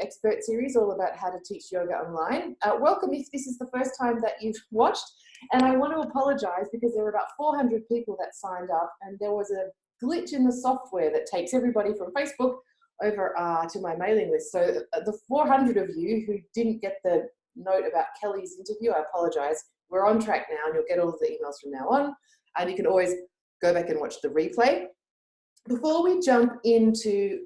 expert series all about how to teach yoga online. Welcome if this is the first time that you've watched, and I want to apologize because there were about 400 people that signed up and there was a glitch in the software that takes everybody from Facebook over to my mailing list. So the 400 of you who didn't get the note about Kelly's interview, I apologize. We're on track now and you'll get all of the emails from now on, and you can always go back and watch the replay. Before we jump into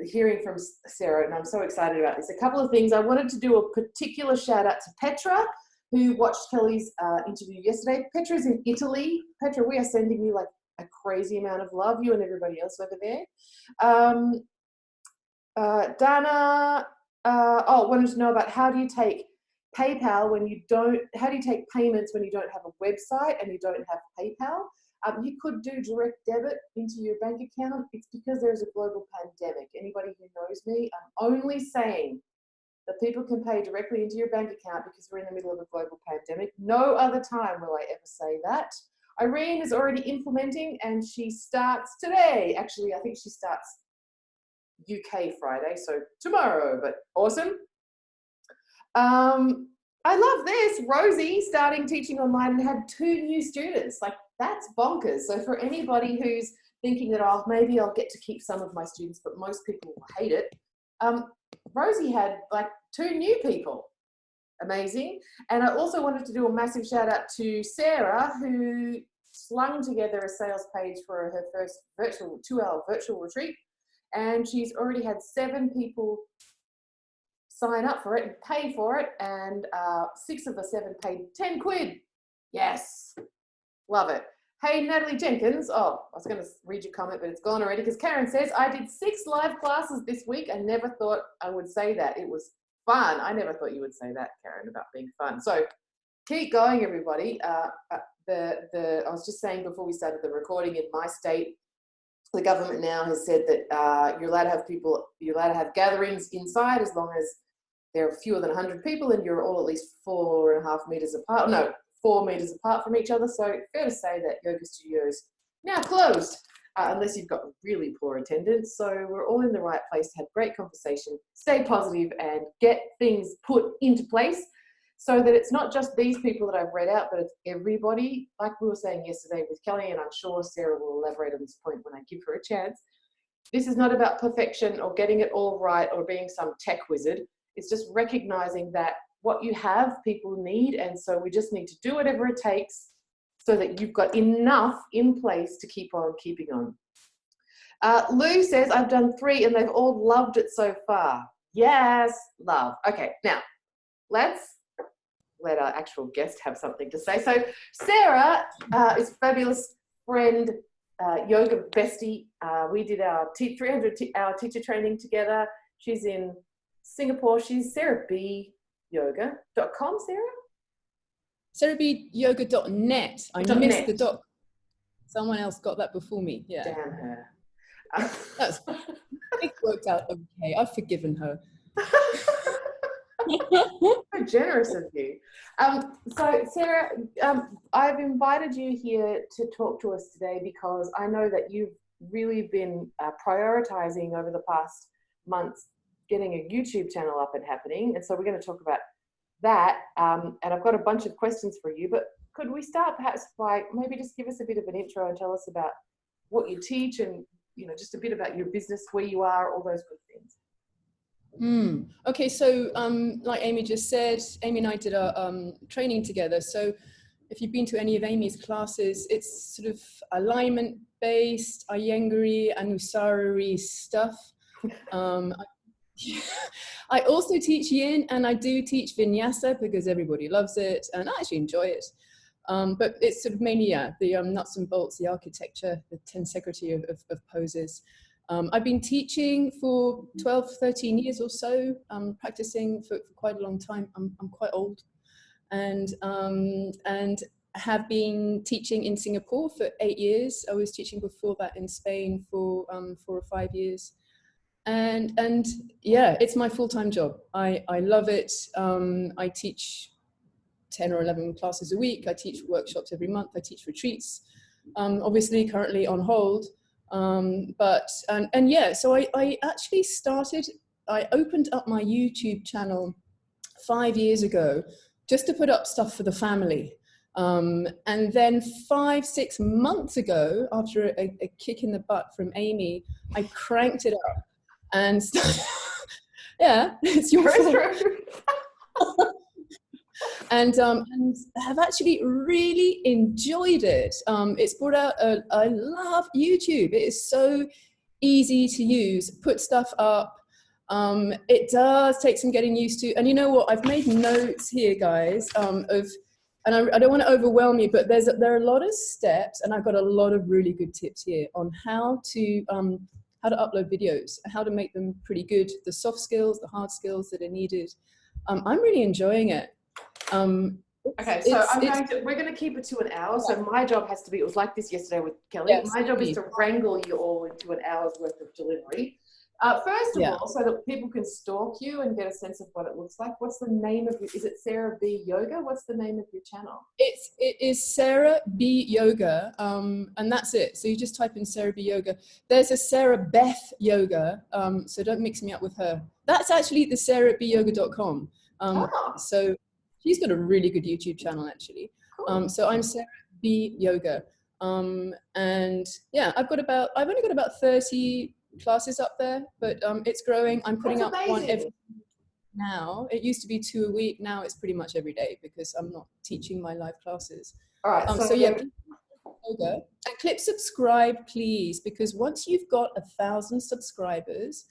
hearing from Sarah, and I'm so excited about this, a couple of things. I wanted to do a particular shout out to Petra, who watched Kelly's interview yesterday. Petra's in Italy. Petra, we are sending you like a crazy amount of love, you and everybody else over there. Dana, wanted to know about how do you take PayPal when you don't, how do you take payments when you don't have a website and you don't have PayPal? You could do direct debit into your bank account. It's because there's a global pandemic. Anybody who knows me, I'm only saying that people can pay directly into your bank account because we're in the middle of a global pandemic. No other time will I ever say that. Irene is already implementing and she starts today. Actually, I think she starts UK Friday, so tomorrow, but awesome. I love this. Rosie starting teaching online and had 2 new students. Like, that's bonkers. So for anybody who's thinking that, oh, maybe I'll get to keep some of my students, but most people will hate it. Rosie had like 2 new people. Amazing. And I also wanted to do a massive shout out to Sarah, who slung together a sales page for her first 2-hour virtual retreat. And she's already had 7 people sign up for it and pay for it. And 6 of the 7 paid 10 quid. Yes. Love it. Hey, Natalie Jenkins. Oh, I was going to read your comment, but it's gone already because Karen says, I did 6 live classes this week. I never thought I would say that. It was fun. I never thought you would say that, Karen, about being fun. So keep going, everybody. I was just saying before we started the recording, in my state, the government now has said that you're allowed to have people, you're allowed to have gatherings inside as long as there are fewer than 100 people and you're all at least 4.5 meters apart. No, 4 meters apart from each other. So fair to say that yoga studios now closed unless you've got really poor attendance. So we're all in the right place to have great conversation, stay positive and get things put into place so that it's not just these people that I've read out, but it's everybody. Like we were saying yesterday with Kelly, and I'm sure Sarah will elaborate on this point when I give her a chance. This is not about perfection or getting it all right or being some tech wizard. It's just recognizing that what you have, people need, and so we just need to do whatever it takes so that you've got enough in place to keep on keeping on. Lou says, I've done 3 and they've all loved it so far. Yes, love. Okay, now let's let our actual guest have something to say. So Sarah is a fabulous friend, yoga bestie. We did our 300-hour teacher training together. She's in Singapore. She's sarahbyoga.com, Sarah? sarahbyoga.net. I missed the dot. Someone else got that before me. Yeah. Damn her. It worked out okay. I've forgiven her. So generous of you. So Sarah, I've invited you here to talk to us today because I know that you've really been prioritizing over the past months getting a YouTube channel up and happening, and so we're going to talk about that, and I've got a bunch of questions for you, but could we start perhaps by maybe just give us a bit of an intro and tell us about what you teach and, you know, just a bit about your business, where you are, all those good things. Okay, so like Amy just said, Amy and I did our training together. So if you've been to any of Amy's classes, it's sort of alignment based, Iyengar and Usari stuff. I also teach yin, and I do teach vinyasa because everybody loves it and I actually enjoy it. But it's sort of mainly, the nuts and bolts, the architecture, the tensegrity of poses. I've been teaching for 12, 13 years or so, practicing for quite a long time. I'm quite old, and have been teaching in Singapore for 8 years. I was teaching before that in Spain for 4 or 5 years. And yeah, it's my full-time job. I love it. I teach 10 or 11 classes a week. I teach workshops every month. I teach retreats, obviously currently on hold. Yeah, so I actually started I opened up my YouTube channel 5 years ago just to put up stuff for the family. And then 5-6 months ago, after a kick in the butt from Amy, I cranked it up and yeah, it's your fault. And have actually really enjoyed it. It's brought out I love YouTube. It is so easy to use, put stuff up. It does take some getting used to. And you know what? I've made notes here, guys, and I don't want to overwhelm you, but there are a lot of steps, and I've got a lot of really good tips here on how to upload videos, how to make them pretty good, the soft skills, the hard skills that are needed. I'm really enjoying it. Okay, so we're going to keep it to an hour. So my job has to be, it was like this yesterday with Kelly. Yes, my job is to wrangle you all into an hour's worth of delivery. First of all, so that people can stalk you and get a sense of what it looks like, what's the name of your, is it Sarah B Yoga? What's the name of your channel? It is Sarah B Yoga, and that's it. So you just type in Sarah B Yoga. There's a Sarah Beth Yoga, so don't mix me up with her. That's actually the sarahbyoga.com. So she's got a really good YouTube channel, actually. Cool. So I'm Sarah B Yoga, and yeah, I've only got about 30 classes up there, but it's growing. I'm putting up one every now. It used to be 2 a week. Now it's pretty much every day because I'm not teaching my live classes. All right. So yeah, yoga. And click subscribe, please, because once you've got 1,000 subscribers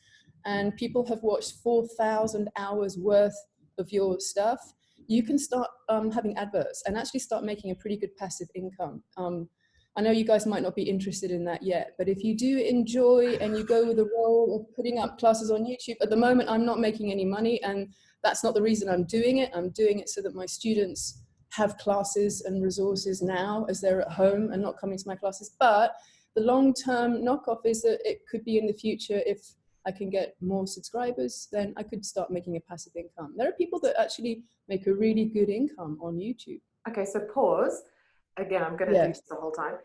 and people have watched 4,000 hours worth of your stuff, you can start having adverts and actually start making a pretty good passive income. I know you guys might not be interested in that yet, but if you do enjoy and you go with the role of putting up classes on YouTube, at the moment I'm not making any money, and that's not the reason I'm doing it. I'm doing it so that my students have classes and resources now as they're at home and not coming to my classes. But the long-term knockoff is that it could be in the future, if I can get more subscribers, then I could start making a passive income. There are people that actually make a really good income on YouTube. Okay, so pause. Again, I'm going to do this the whole time.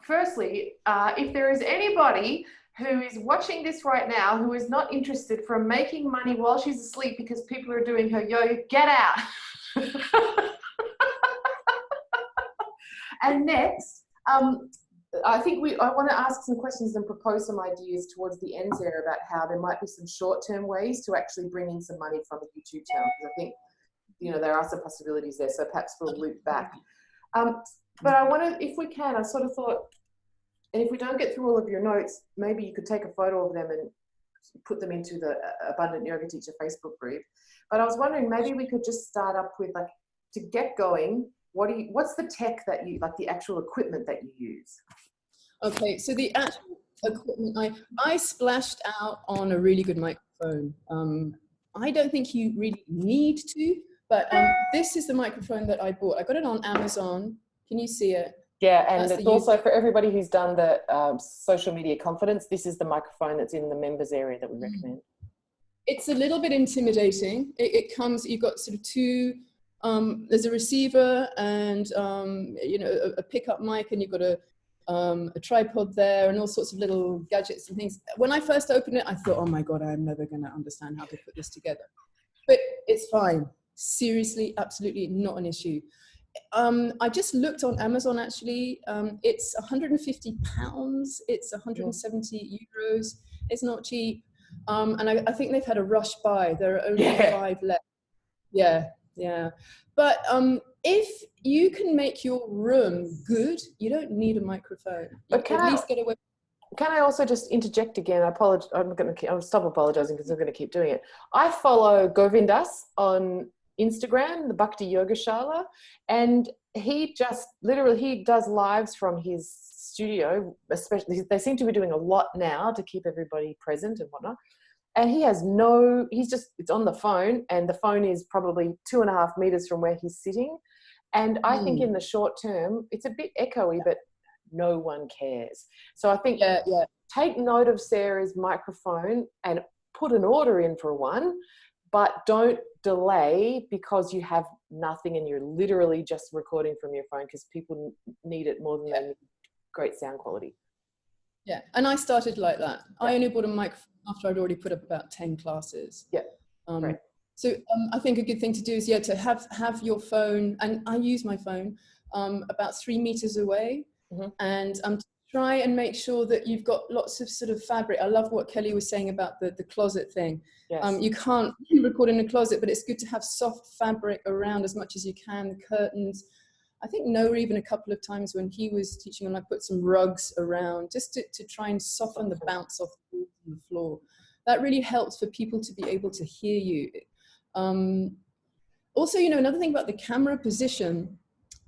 Firstly, if there is anybody who is watching this right now who is not interested from making money while she's asleep because people are doing her yoga, get out. And next, I want to ask some questions and propose some ideas towards the end there about how there might be some short-term ways to actually bring in some money from a YouTube channel, because I think, you know, there are some possibilities there. So perhaps we'll loop back. But I want to, if we can, I sort of thought, and if we don't get through all of your notes, maybe you could take a photo of them and put them into the Abundant Yoga Teacher Facebook group. But I was wondering, maybe we could just start up with, like, to get going, what's the tech that you, like the actual equipment that you use? Okay, so the actual equipment, I splashed out on a really good microphone. I don't think you really need to, but this is the microphone that I bought. I got it on Amazon. Can you see it? Yeah, and it's also for everybody who's done the social media confidence, this is the microphone that's in the members area that we recommend. It's a little bit intimidating. It comes, you've got sort of two, there's a receiver and, you know, a pickup mic, and you've got a tripod there and all sorts of little gadgets and things. When I first opened it, I thought, oh my God, I'm never going to understand how to put this together. But it's fine. Seriously, absolutely not an issue. I just looked on Amazon, actually. It's £150. It's 170 euros. It's not cheap. And I think they've had a rush buy. There are only 5 left. Yeah. But if you can make your room good, you don't need a microphone. But can I also just interject again? I apologize. I'll stop apologizing because I'm going to keep doing it. I follow Govindas on Instagram, the Bhakti Yoga Shala, and he just literally, he does lives from his studio, especially, they seem to be doing a lot now to keep everybody present and whatnot. And he has it's on the phone, and the phone is probably 2.5 meters from where he's sitting. And I think in the short term, it's a bit echoey, but no one cares. So I think take note of Sarah's microphone and put an order in for one, but don't delay because you have nothing and you're literally just recording from your phone, because people need it more than they need great sound quality. Yeah, and I started like that. I only bought a microphone after I'd already put up about 10 classes. Yeah, right. So I think a good thing to do is, to have your phone, and I use my phone, about 3 meters away, and try and make sure that you've got lots of sort of fabric. I love what Kelly was saying about the closet thing. Yes. You can't record in a closet, but it's good to have soft fabric around as much as you can, the curtains. I think Noah, even a couple of times when he was teaching, and I put some rugs around just to try and soften the bounce off the floor. That really helps for people to be able to hear you. Also, another thing about the camera position,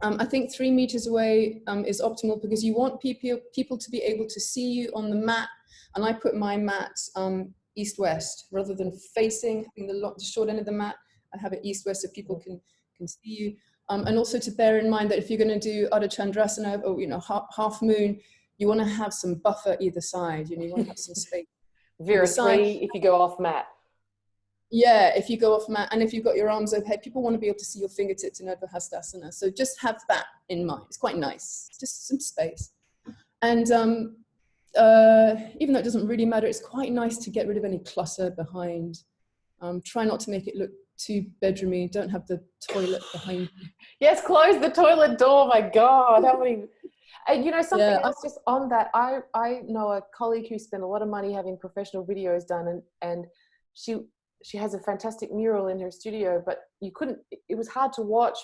I think 3 meters away is optimal, because you want people to be able to see you on the mat. And I put my mat east-west, rather than having the short end of the mat. I have it east-west so people can see you. And also to bear in mind that if you're going to do Ardha Chandrasana, or half moon, you want to have some buffer either side. You want to have some space. Vera 3 if you go off mat. Yeah, if you go off mat, and if you've got your arms overhead, people want to be able to see your fingertips in Urdhva Hastasana. So just have that in mind. It's quite nice, just some space. And even though it doesn't really matter, it's quite nice to get rid of any clutter behind. Try not to make it look too bedroomy. Don't have the toilet behind you. Yes, close the toilet door. My God, how many... something else just on that. I know a colleague who spent a lot of money having professional videos done, and she has a fantastic mural in her studio, but it was hard to watch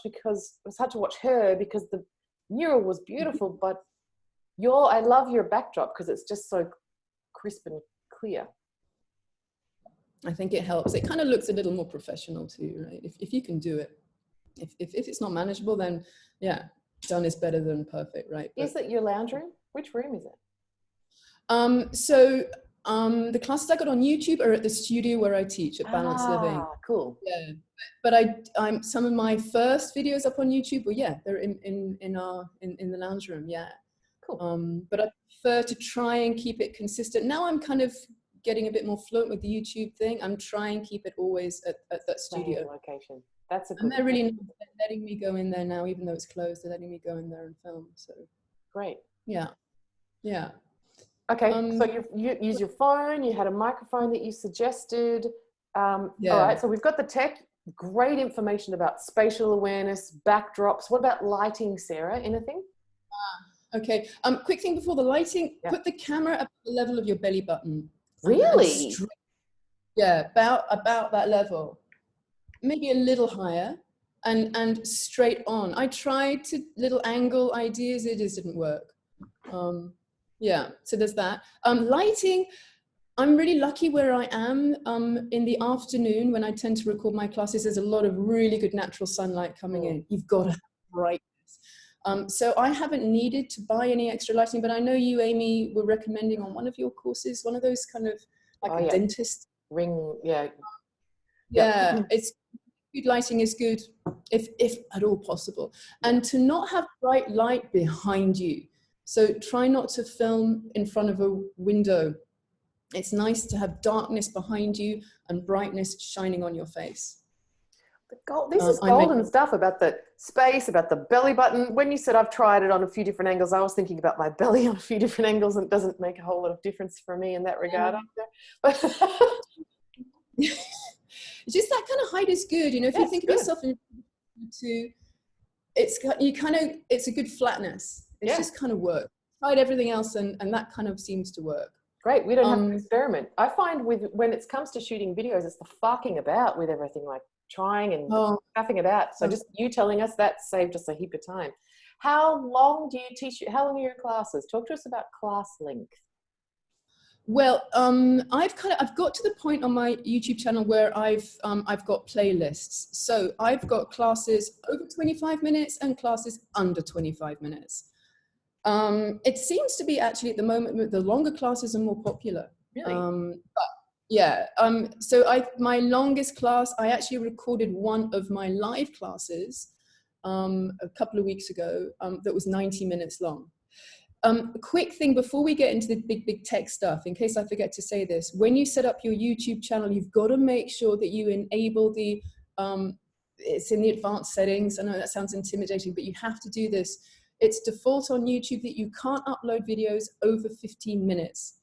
her because the mural was beautiful, but I love your backdrop because it's just so crisp and clear. I think it helps. It kind of looks a little more professional too, right? If you can do it. If it's not manageable, then yeah, done is better than perfect, right? Is it your lounge room? Which room is it? The classes I got on YouTube are at the studio where I teach at Balanced Living. Cool. Yeah, but I'm some of my first videos up on YouTube. Well, they're in the lounge room. Yeah, cool. But I prefer to try and keep it consistent. Now I'm kind of getting a bit more fluent with the YouTube thing. I'm trying to keep it always at that studio location. That's a good. And they're really letting me go in there now, even though it's closed. They're letting me go in there and film. So great. Yeah. Okay, so you use your phone, you had a microphone that you suggested. All right, so we've got the tech, great information about spatial awareness, backdrops. What about lighting, Sarah? Anything? Okay, quick thing before the lighting, put the camera at the level of your belly button. Really? Yeah, about that level. Maybe a little higher and straight on. I tried to little angle ideas, it just didn't work. So there's that. Lighting, I'm really lucky where I am. In the afternoon when I tend to record my classes, there's a lot of really good natural sunlight coming in. You've got to have brightness. So I haven't needed to buy any extra lighting, but I know you, Amy, were recommending on one of your courses, one of those kind of like a dentist ring. It's good. Lighting is good if at all possible, and to not have bright light behind you. So try not to film in front of a window. It's nice to have darkness behind you and brightness shining on your face. This is golden stuff about the space, about the belly button. When you said I've tried it on a few different angles, I was thinking about my belly on a few different angles, and it doesn't make a whole lot of difference for me in that regard. It's just that kind of height is good. If you think of yourself it's a good flatness. It's just kind of work. Tried everything else and that kind of seems to work. Great. We don't have to experiment. I find when it comes to shooting videos, it's the fucking about with everything, like trying and faffing about. So just you telling us that saved us a heap of time. How long do you teach? How long are your classes? Talk to us about class length. Well, I've got to the point on my YouTube channel where I've got playlists. So I've got classes over 25 minutes and classes under 25 minutes. It seems to be actually at the moment the longer classes are more popular. Really? So my longest class, I actually recorded one of my live classes a couple of weeks ago that was 90 minutes long. A quick thing before we get into the big tech stuff, in case I forget to say this, when you set up your YouTube channel, you've got to make sure that you enable the, it's in the advanced settings. I know that sounds intimidating, but you have to do this. It's default on YouTube that you can't upload videos over 15 minutes.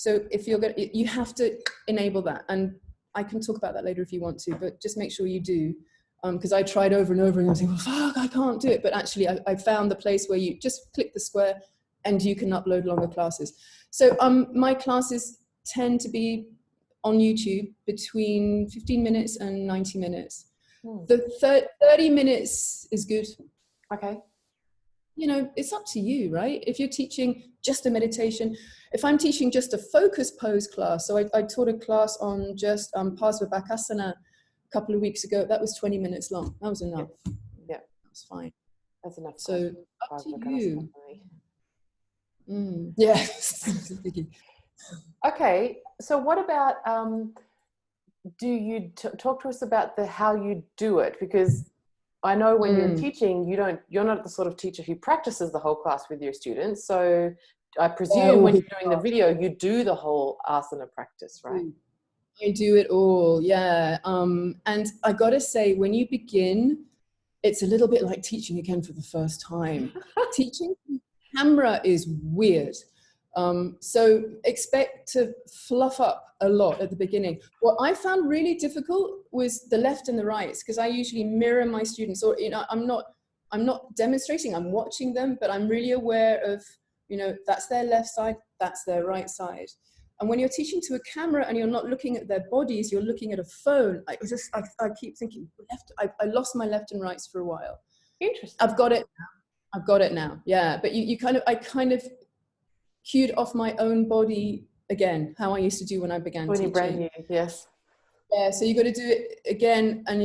So if you're going to, you have to enable that. And I can talk about that later if you want to, but just make sure you do. Because I tried over and over and I was like, well, fuck, I can't do it. But actually I found the place where you just click the square and you can upload longer classes. So my classes tend to be on YouTube between 15 minutes and 90 minutes. The 30 minutes is good. Okay. You know, it's up to you, right? If you're teaching just a meditation, if I'm teaching just a focus pose class, so I taught a class on just Parshva a couple of weeks ago. That was 20 minutes long. That was enough. Yeah. That's fine. That's enough. So up to you. Mm. Yeah. Okay. So what about, do you talk to us about how you do it? Because I know when you're teaching, you're not the sort of teacher who practices the whole class with your students. So I presume when you're doing the video, you do the whole asana practice, right? I do it all, yeah. And I gotta say, when you begin, it's a little bit like teaching again for the first time. Teaching camera is weird. So expect to fluff up a lot at the beginning. What I found really difficult was the left and the rights, because I usually mirror my students, or, you know, I'm not demonstrating, I'm watching them, but I'm really aware of, you know, that's their left side, that's their right side. And when you're teaching to a camera and you're not looking at their bodies, you're looking at a phone. I keep thinking, I lost my left and rights for a while. Interesting. I've got it now. Yeah. But I kind of cued off my own body again, how I used to do when I began teaching. When you're brand new, yes. Yeah, so you got to do it again, and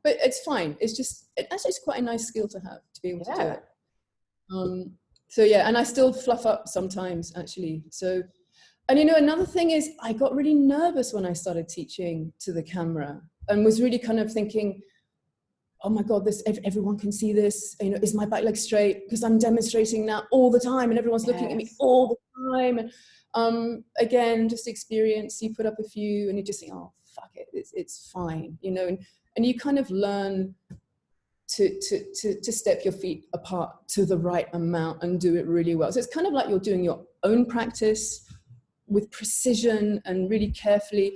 but it's fine. It's quite a nice skill to have, to be able to do it. So yeah, and I still fluff up sometimes, actually. So, and you know, another thing is I got really nervous when I started teaching to the camera, and was really kind of thinking, oh my God, everyone can see this. You know, is my back leg straight? Because I'm demonstrating now all the time, and everyone's looking at me all the time. And again, just experience. You put up a few, and you just think, oh fuck it, it's fine, you know. And you kind of learn to step your feet apart to the right amount and do it really well. So it's kind of like you're doing your own practice with precision and really carefully,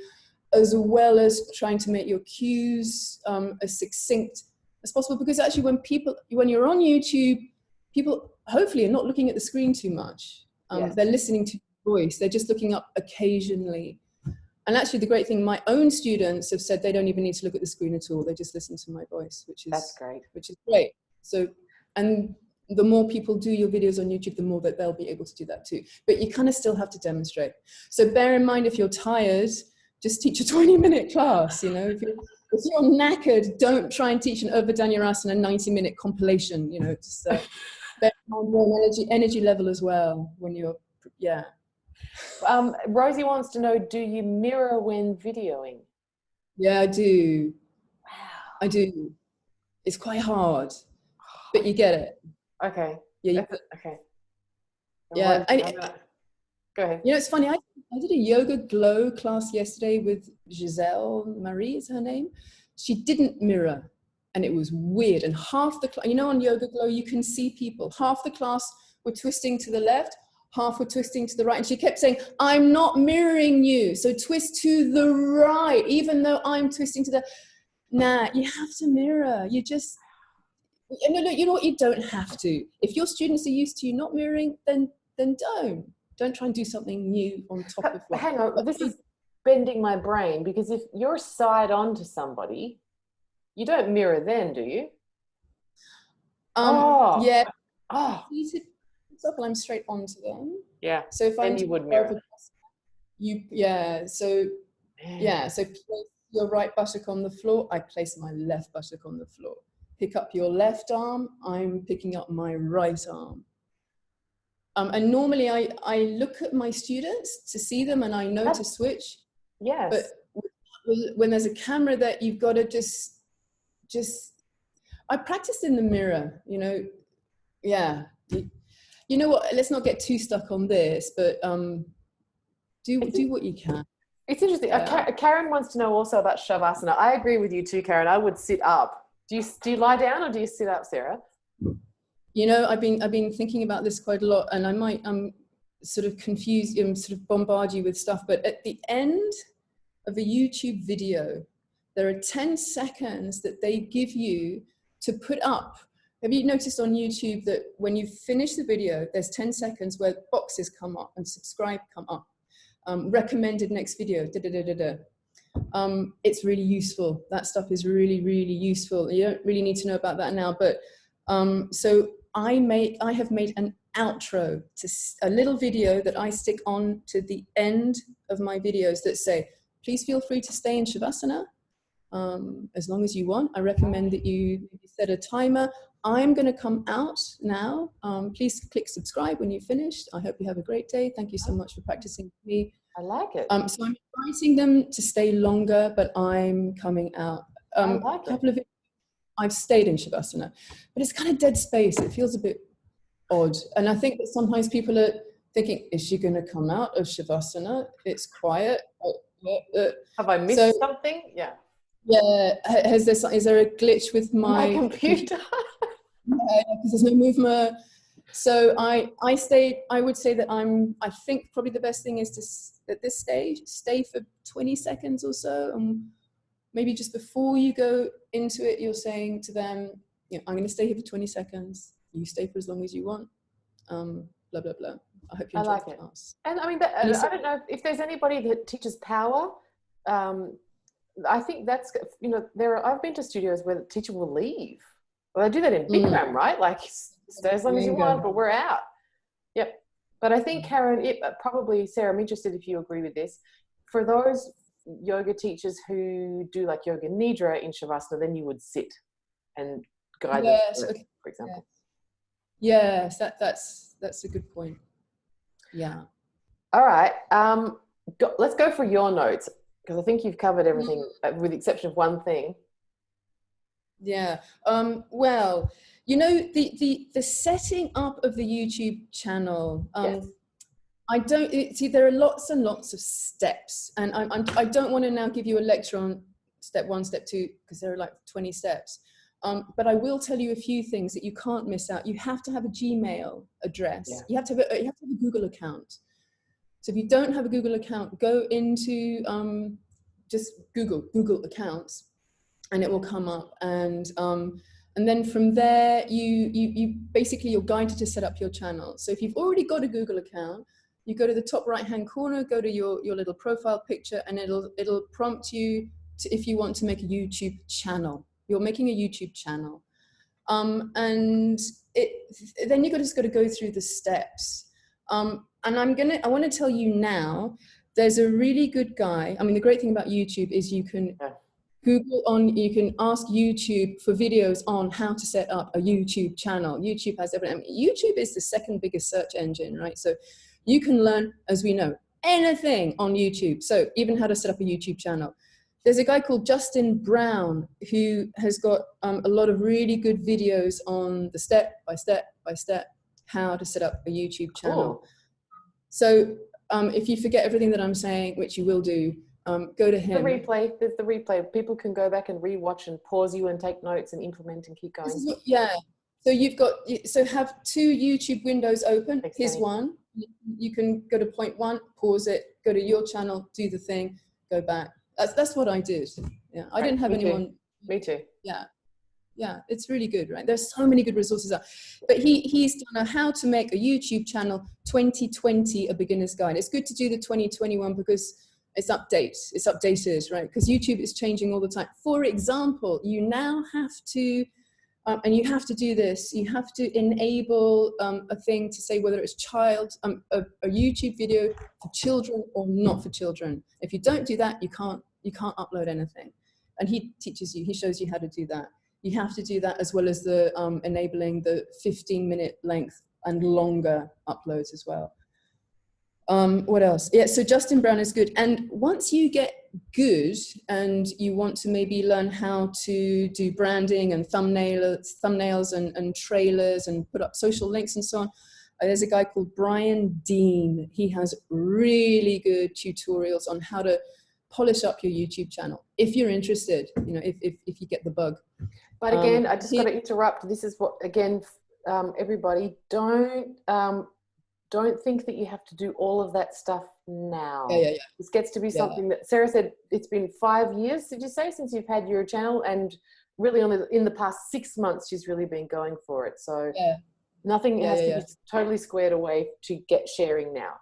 as well as trying to make your cues as succinct as possible. Because actually when you're on YouTube, people hopefully are not looking at the screen too much. They're listening to your voice. They're just looking up occasionally. And actually the great thing, my own students have said they don't even need to look at the screen at all. They just listen to my voice, that's great. Which is great. So, and the more people do your videos on YouTube, the more that they'll be able to do that too. But you kind of still have to demonstrate. So bear in mind, if you're tired, just teach a 20-minute class, you know. If you're knackered, don't try and teach an Barguirdjian 90-minute compilation, you know. Just bear in mind your energy level as well when you're, Rosie wants to know, do you mirror when videoing? Yeah, I do. Wow. I do. It's quite hard, but you get it. Okay. Yeah. Okay. Yeah. Go ahead. You know, it's funny. I did a yoga glow class yesterday with Giselle Marie is her name. She didn't mirror, and it was weird. And half the class, you know, on yoga glow, you can see people. Half the class were twisting to the left, half were twisting to the right. And she kept saying, I'm not mirroring you. So twist to the right, even though I'm twisting to the, nah, you have to mirror. You just, no, you know what? You don't have to. If your students are used to you not mirroring, then don't try and do something new on top of what. Hang on, this is bending my brain, because if you're side on to somebody, you don't mirror then, do you? Yeah. I'm straight onto them. Yeah. So if then you would mirror. So place your right buttock on the floor. I place my left buttock on the floor. Pick up your left arm. I'm picking up my right arm. And normally I look at my students to see them, and I know to switch. Yes. But when there's a camera, that you've got to just. I practiced in the mirror, you know. Yeah. You know what? Let's not get too stuck on this, but do what you can. It's interesting. Karen wants to know also about Shavasana. I agree with you too, Karen. I would sit up. Do you lie down, or do you sit up, Sarah? You know, I've been thinking about this quite a lot, and I might sort of confuse you and sort of bombard you with stuff. But at the end of a YouTube video, there are 10 seconds that they give you to put up. Have you noticed on YouTube that when you finish the video, there's 10 seconds where boxes come up and subscribe come up, recommended next video, da, da, da, da, da. It's really useful. That stuff is really, really useful. You don't really need to know about that now, but so I have made an outro to a little video that I stick on to the end of my videos that say, please feel free to stay in Shavasana as long as you want. I recommend that you set a timer. I'm going to come out now. Please click subscribe when you've finished. I hope you have a great day. Thank you so much for practicing with me. I like it. So I'm inviting them to stay longer, but I'm coming out. I like it. I've stayed in Shavasana, but it's kind of dead space. It feels a bit odd. And I think that sometimes people are thinking, is she going to come out of Shavasana? It's quiet. Have I missed something? Yeah. Yeah. Is there a glitch with my computer? Yeah, because there's no movement. So I would say that I think probably the best thing is to, at this stage, stay for 20 seconds or so. And maybe just before you go into it, you're saying to them, I'm going to stay here for 20 seconds. You stay for as long as you want. Blah, blah, blah. I hope you enjoy the class. And I mean, I don't know if there's anybody that teaches power. I think that's, I've been to studios where the teacher will leave. Well, they do that in Bikram, right? Like, stay as long as you want, but we're out. Yep. But I think, Karen, probably, Sarah, I'm interested if you agree with this. For those yoga teachers who do like yoga nidra in Shavasana, then you would sit and guide them, for example. Yes, that's a good point. Yeah. All right. Let's go for your notes, because I think you've covered everything with the exception of one thing. Yeah. Well, the setting up of the YouTube channel. Yes. I don't see. There are lots and lots of steps, and I don't want to now give you a lecture on step 1, step 2, because there are like 20 steps. But I will tell you a few things that you can't miss out. You have to have a Gmail address. Yeah. You have to have a Google account. So if you don't have a Google account, go into just Google accounts, and it will come up. And then from there, you basically, you're guided to set up your channel. So if you've already got a Google account, you go to the top right-hand corner, go to your little profile picture, and it'll prompt you to, if you want to make a YouTube channel. You're making a YouTube channel. And then you've just got to go through the steps. And I want to tell you now, there's a really good guy. I mean, the great thing about YouTube is you can you can ask YouTube for videos on how to set up a YouTube channel. YouTube has everything. I mean, YouTube is the second biggest search engine, right? So you can learn, as we know, anything on YouTube. So even how to set up a YouTube channel. There's a guy called Justin Brown who has got a lot of really good videos on the step by step how to set up a YouTube channel. Cool. So if you forget everything that I'm saying, which you will do, go to him. There's the replay. People can go back and rewatch and pause you and take notes and implement and keep going. So have 2 YouTube windows open. Here's one. You can go to point 1, pause it, go to your channel, do the thing, go back. That's what I did. Yeah, I didn't have anyone. Me too. Yeah, it's really good, right? There's so many good resources out. But he's done a how to make a YouTube channel 2020, a beginner's guide. It's good to do the 2021 because it's updated, right? Because YouTube is changing all the time. For example, you now have to, and you have to do this, you have to enable a thing to say whether it's a YouTube video for children or not for children. If you don't do that, you can't upload anything. And he teaches you, he shows you how to do that. You have to do that as well as the enabling the 15-minute length and longer uploads as well. What else? Yeah, so Justin Brown is good. And once you get good and you want to maybe learn how to do branding and thumbnails and trailers and put up social links and so on, there's a guy called Brian Dean. He has really good tutorials on how to polish up your YouTube channel. If you're interested, if you get the bug. But again, I just got to interrupt. This is what, again, everybody, don't don't think that you have to do all of that stuff now. Yeah. This gets to be something that Sarah said, it's been 5 years, did you say, since you've had your channel? And really only in the past 6 months, she's really been going for it. So nothing has to be totally squared away to get sharing now.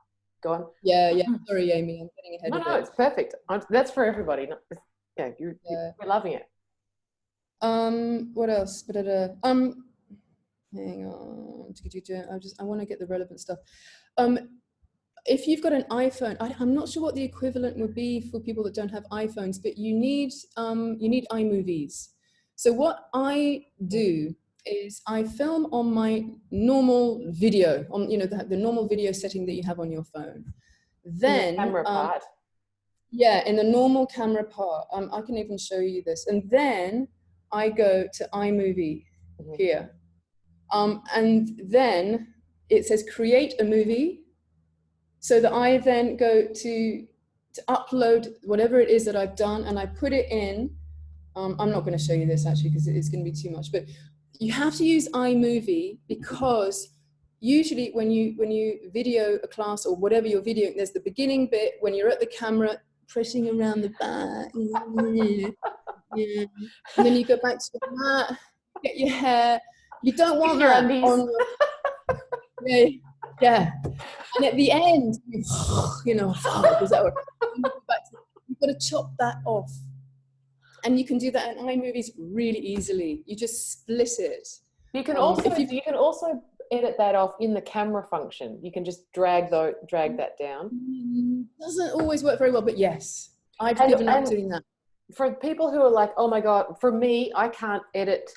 Go on. Yeah. Sorry, Amy, I'm getting ahead of it. No, it's perfect. That's for everybody. You're loving it. What else? Hang on. I want to get the relevant stuff. If you've got an iPhone, I'm not sure what the equivalent would be for people that don't have iPhones, but you need iMovies. So what I do is I film on my normal video, on the normal video setting that you have on your phone. Then in the camera part. Yeah, in the normal camera part. I can even show you this. And then I go to iMovie here. And then it says create a movie. So that I then go to upload whatever it is that I've done, and I put it in. I'm not going to show you this actually because it's going to be too much, but you have to use iMovie because usually when you video a class or whatever you're videoing, there's the beginning bit when you're at the camera pressing around the back, and then you go back to the mat, get your hair. You don't want your that undies. on your, yeah. And at the end, does that work? You've got to chop that off. And you can do that in iMovies really easily. You just split it. You can you can also edit that off in the camera function. You can just drag that down. Doesn't always work very well, but yes, I've given up doing that. For people who are like, oh my God, for me, I can't edit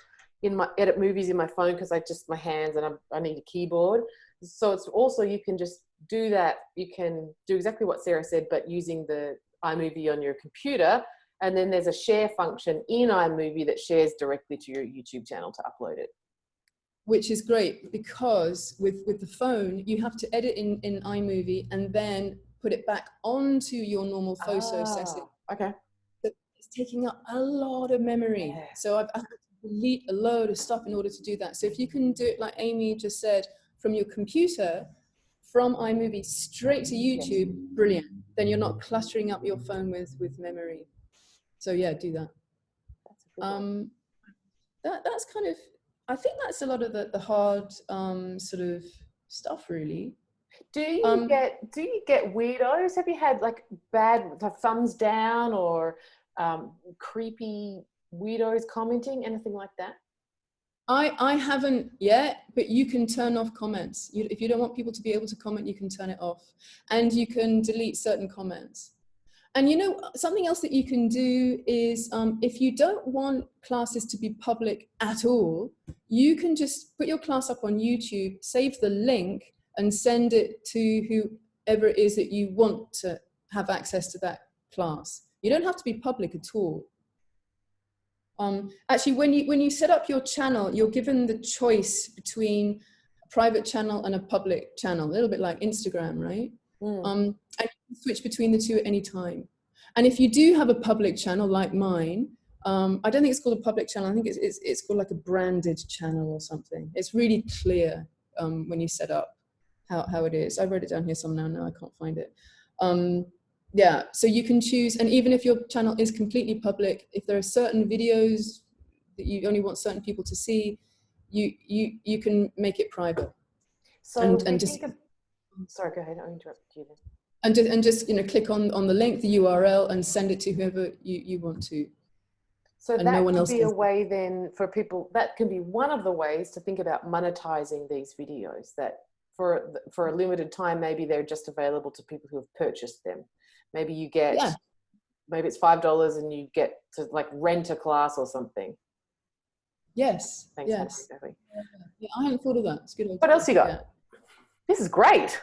movies in my phone because my hands and I need a keyboard. So it's also, you can just do that. You can do exactly what Sarah said, but using the iMovie on your computer. And then there's a share function in iMovie that shares directly to your YouTube channel to upload it. Which is great because with the phone, you have to edit in iMovie and then put it back onto your normal photo setting. Okay. So it's taking up a lot of memory. Yeah. So I've had to delete a load of stuff in order to do that. So if you can do it like Amy just said, from your computer, from iMovie straight to YouTube, brilliant. Then you're not cluttering up your phone with memory. So yeah, do that. That's kind of, I think that's a lot of the hard sort of stuff, really. Do you get weirdos? Have you had like bad thumbs down or creepy weirdos commenting, anything like that? I haven't yet, but you can turn off comments. If you don't want people to be able to comment, you can turn it off, and you can delete certain comments. And something else that you can do is if you don't want classes to be public at all, you can just put your class up on YouTube, save the link and send it to whoever it is that you want to have access to that class. You don't have to be public at all. Actually, when you set up your channel, you're given the choice between a private channel and a public channel, a little bit like Instagram, right? And you can switch between the two at any time. And if you do have a public channel like mine, I don't think it's called a public channel. I think it's called like a branded channel or something. It's really clear when you set up how it is. I wrote it down here somewhere now. I can't find it. Yeah, so you can choose, and even if your channel is completely public, if there are certain videos that you only want certain people to see, you can make it private. So sorry, go ahead. I'll interrupt you then. And just click on the link, the URL, and send it to whoever you want to. So that can be a way then for people. That can be one of the ways to think about monetizing these videos. That for a limited time, maybe they're just available to people who have purchased them. Maybe you get, maybe it's $5 and you get to like rent a class or something. Yes. Thanks. Yes. Yeah, I hadn't thought of that. It's good. What else you got? Yeah. This is great.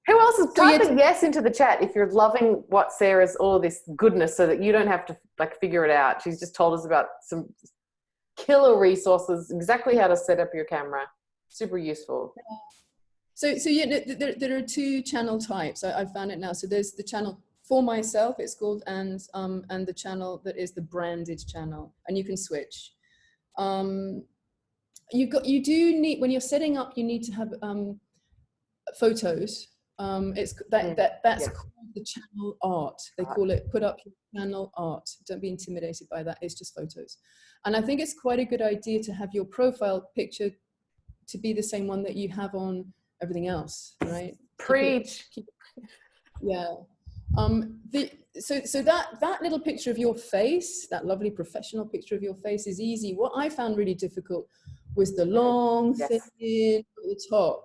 Who else is typing yes into the chat if you're loving what Sarah's, all this goodness, so that you don't have to like figure it out. She's just told us about some killer resources, exactly how to set up your camera. Super useful. So yeah, there are two channel types. I found it now. So there's the channel for myself, it's called, and the channel that is the branded channel, and you can switch. You do need, when you're setting up, you need to have photos. That's Yeah. called the channel art. They call it put up your channel art. Don't be intimidated by that. It's just photos. And I think it's quite a good idea to have your profile picture to be the same one that you have on everything else, right? Preach. Yeah. So that little picture of your face, that lovely professional picture of your face, is easy. What I found really difficult was the long, thin at the top.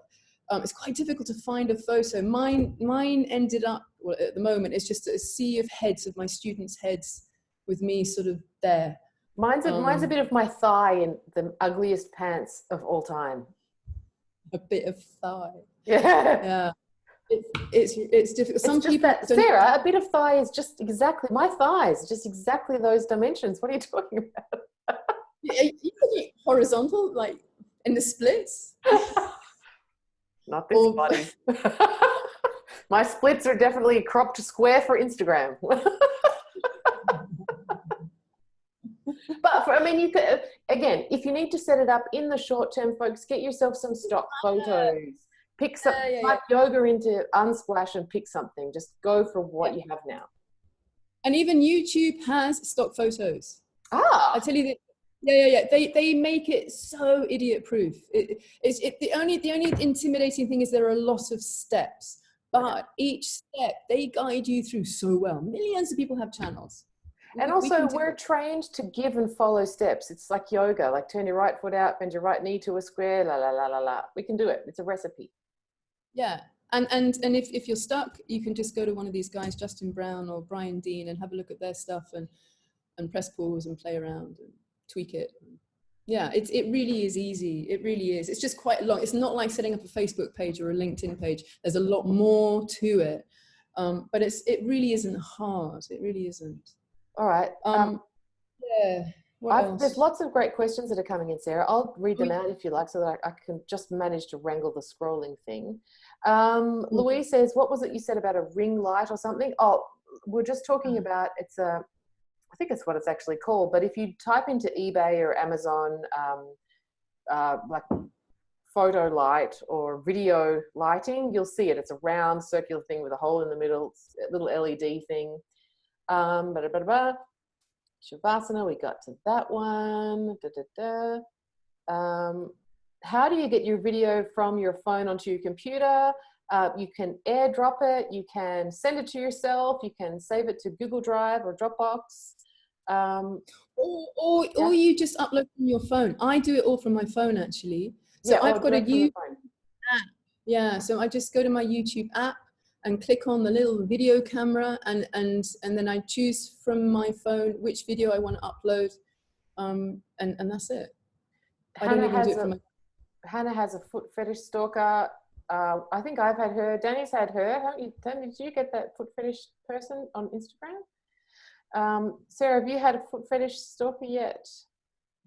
It's quite difficult to find a photo. Mine ended up, well, at the moment, it's just a sea of heads, of my students' heads, with me sort of there. Mine's a bit of my thigh in the ugliest pants of all time. A bit of thigh. Yeah. It's difficult. Some people that, Sarah, a bit of thigh is just exactly my thighs, just exactly those dimensions. What are you talking about? Are you looking horizontal, like in the splits? Not this body. My splits are definitely cropped square for Instagram. But I mean, you could, again, if you need to set it up in the short term, folks, get yourself some stock photos. Pick some, type yoga into Unsplash and pick something. Just go for what you have now. And even YouTube has stock photos. I tell you that. Yeah. They make it so idiot proof. The only intimidating thing is there are a lot of steps, but each step they guide you through so well. Millions of people have channels. And also, we're trained to give and follow steps. It's like yoga, like turn your right foot out, bend your right knee to a square, la, la, la, la, la. We can do it. It's a recipe. Yeah. And if you're stuck, you can just go to one of these guys, Justin Brown or Brian Dean, and have a look at their stuff and press pause and play around and tweak it. Yeah, it really is easy. It really is. It's just quite long. It's not like setting up a Facebook page or a LinkedIn page. There's a lot more to it. But it really isn't hard. It really isn't. All right. Yeah. There's lots of great questions that are coming in, Sarah. I'll read them out if you like, so that I can just manage to wrangle the scrolling thing. Louise says, what was it you said about a ring light or something? Oh, we're just talking about, I think it's what it's actually called, but if you type into eBay or Amazon, like photo light or video lighting, you'll see it. It's a round circular thing with a hole in the middle, a little LED thing. Shavasana, we got to that one. How do you get your video from your phone onto your computer? You can airdrop it, you can send it to yourself, you can save it to Google Drive or Dropbox. Or you just upload from your phone. I do it all from my phone, actually. So I've got a YouTube app. Yeah, so I just go to my YouTube app and click on the little video camera, and then I choose from my phone which video I want to upload, and that's it. Hannah has a foot fetish stalker. I think I've had her. Danny's had her. Haven't you? Danny, did you get that foot fetish person on Instagram? Sarah, have you had a foot fetish stalker yet?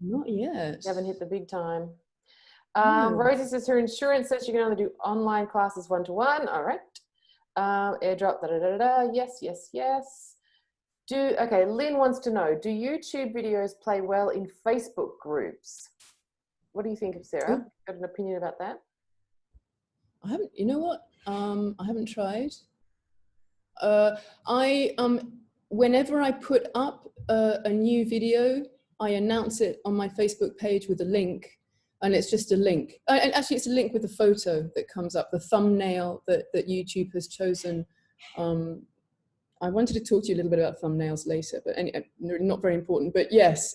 Not yet. You haven't hit the big time. Rosie says her insurance says you can only do online classes 1-to-1. All right. Airdrop, yes. Okay, Lynn wants to know, do YouTube videos play well in Facebook groups? What do you think of, Sarah? Got an opinion about that? I haven't, you know what? I haven't tried. Whenever I put up a new video, I announce it on my Facebook page with a link. And it's just a link. And actually, it's a link with a photo that comes up, the thumbnail that YouTube has chosen. I wanted to talk to you a little bit about thumbnails later, but not very important. But yes,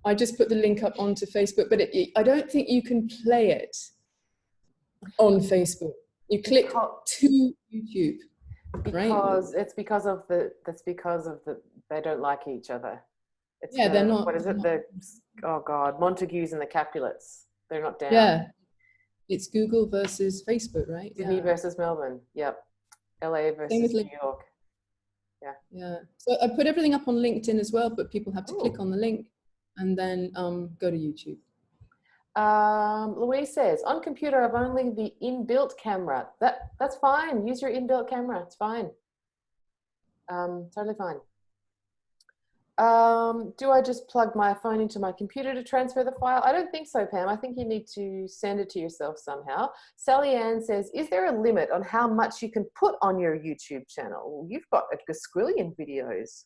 I just put the link up onto Facebook, but I don't think you can play it on Facebook. You click to YouTube. Because they don't like each other. They're not. What is it? Oh God, Montagues and the Capulets. They're not down. Yeah, it's Google versus Facebook, right? Sydney versus Melbourne. Yep. LA versus New York. Yeah. Yeah. So I put everything up on LinkedIn as well, but people have to click on the link and then go to YouTube. Louise says, on computer I've only the inbuilt camera. That's fine. Use your inbuilt camera. It's fine. Totally fine. Do I just plug my phone into my computer to transfer the file? I don't think so, Pam. I think you need to send it to yourself somehow. Sally Ann says, is there a limit on how much you can put on your YouTube channel? You've got a gazillion videos.